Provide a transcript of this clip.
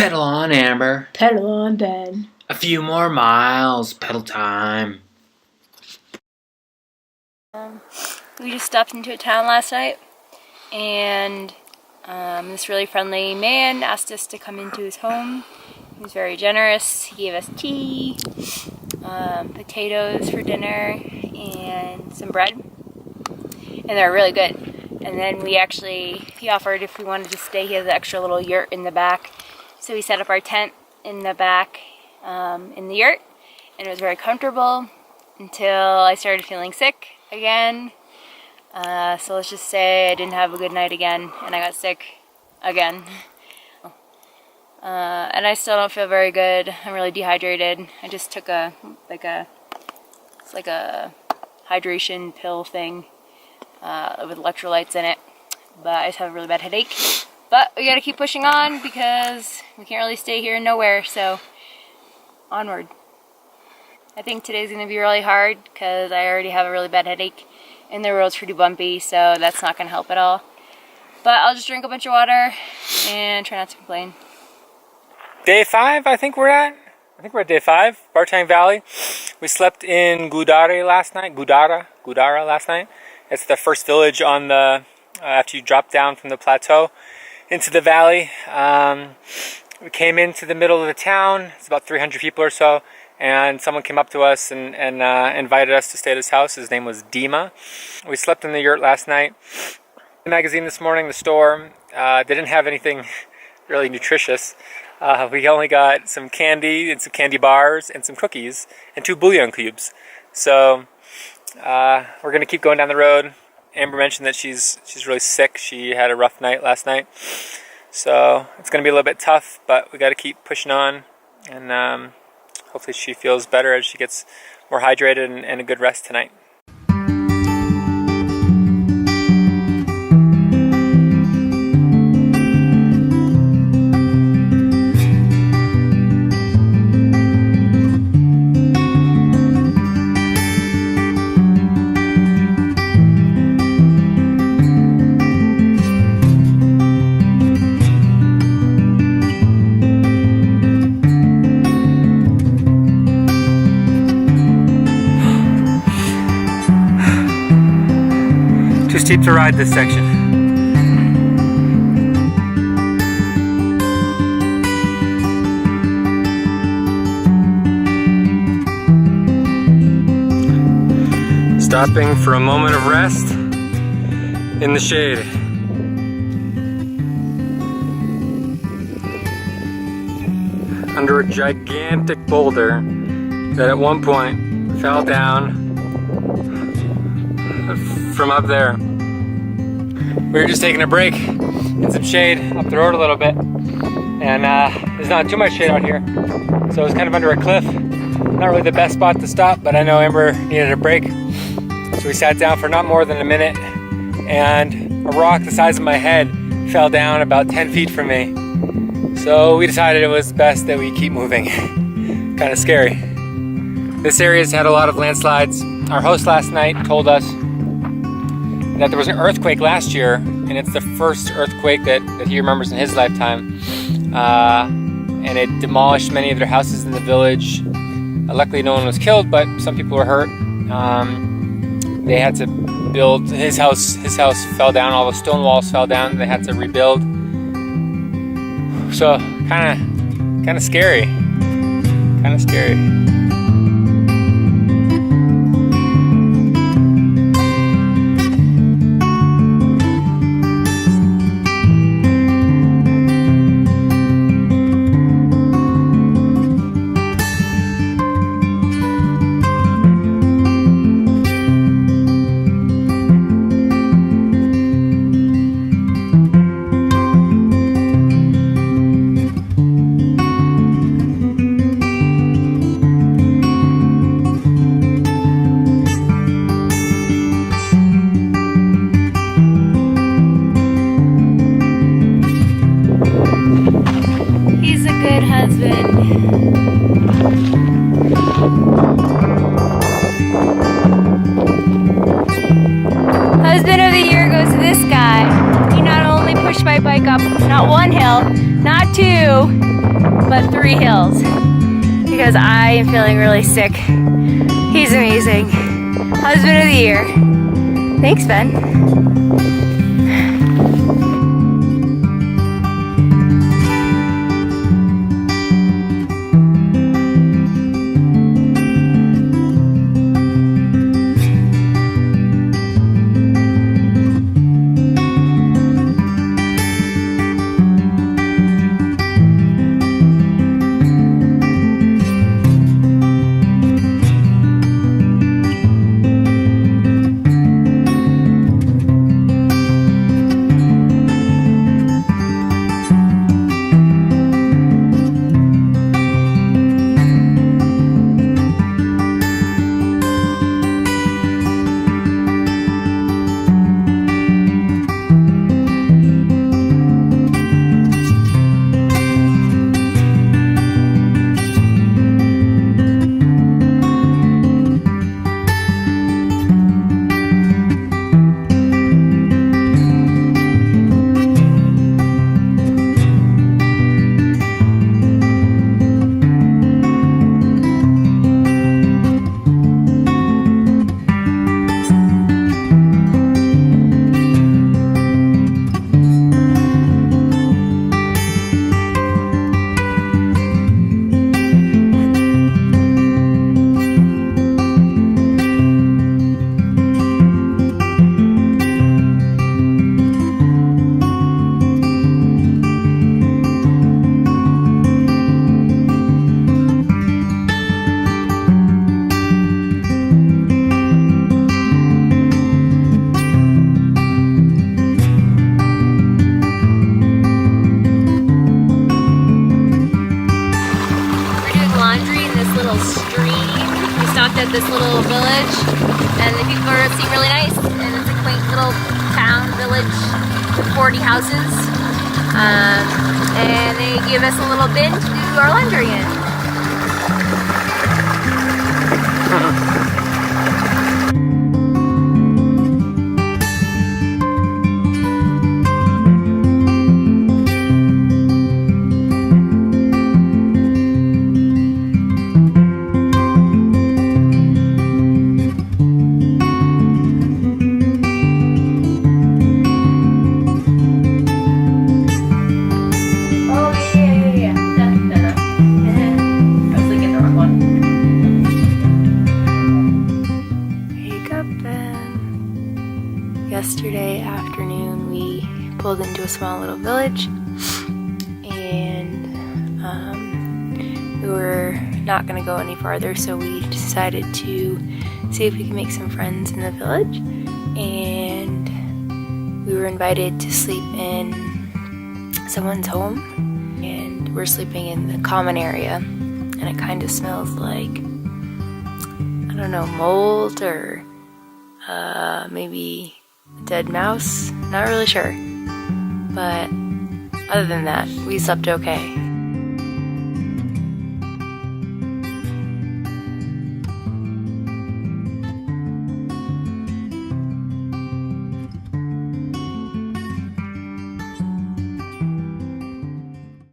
Pedal on, Amber. Pedal on, Ben. A few more miles. Pedal time. We just stopped into a town last night, and this really friendly man asked us to come into his home. He was very generous. He gave us tea, potatoes for dinner, and some bread. And they're really good. And then he offered if we wanted to stay, he has an extra little yurt in the back. So we set up our tent in the back in the yurt, and it was very comfortable until I started feeling sick again. So let's just say I didn't have a good night again, and I got sick again. And I still don't feel very good. I'm really dehydrated. I just took it's like a hydration pill thing with electrolytes in it. But I just have a really bad headache. But we gotta keep pushing on because we can't really stay here nowhere, so onward. I think today's gonna be really hard because I already have a really bad headache and the road's pretty bumpy, so that's not gonna help at all. But I'll just drink a bunch of water and try not to complain. Day 5, I think we're at. I think we're at day 5, Bartang Valley. We slept in Gudara last night. It's the first village on the after you drop down from the plateau into the valley. We came into the middle of the town. It's about 300 people or so, and someone came up to us and invited us to stay at his house. His name was Dima. We slept in the yurt last night. The magazine this morning, the store, they didn't have anything really nutritious. We only got some candy and some candy bars and some cookies and 2 bouillon cubes. So we're gonna keep going down the road. Amber mentioned that she's really sick. She had a rough night last night, so it's gonna be a little bit tough. But we got to keep pushing on, and hopefully she feels better as she gets more hydrated and a good rest tonight. Too steep to ride this section. Stopping for a moment of rest in the shade. Under a gigantic boulder that at one point fell down from up there. We were just taking a break in some shade up the road a little bit, and there's not too much shade out here, so it's kind of under a cliff. Not really the best spot to stop, but I know Amber needed a break, so we sat down for not more than a minute, and a rock the size of my head fell down about 10 feet from me. So we decided it was best that we keep moving. Kind of scary. This area's had a lot of landslides. Our host last night told us that there was an earthquake last year, and it's the first earthquake that he remembers in his lifetime. And it demolished many of their houses in the village. Luckily no one was killed, but some people were hurt. They had to build his house fell down, all the stone walls fell down, they had to rebuild. So kind of scary. Husband of the year goes to this guy. He not only pushed my bike up not one hill, not 2, but 3 hills because I am feeling really sick. He's amazing. Husband of the year. Thanks, Ben. At this little village, and the people seem really nice, and it's a quaint little town village with 40 houses, and they give us a little bin to do our laundry in. Yesterday afternoon we pulled into a small little village, and we were not going to go any farther, so we decided to see if we can make some friends in the village, and we were invited to sleep in someone's home, and we're sleeping in the common area, and it kind of smells like, I don't know, mold or maybe dead mouse, not really sure, but other than that, we slept okay.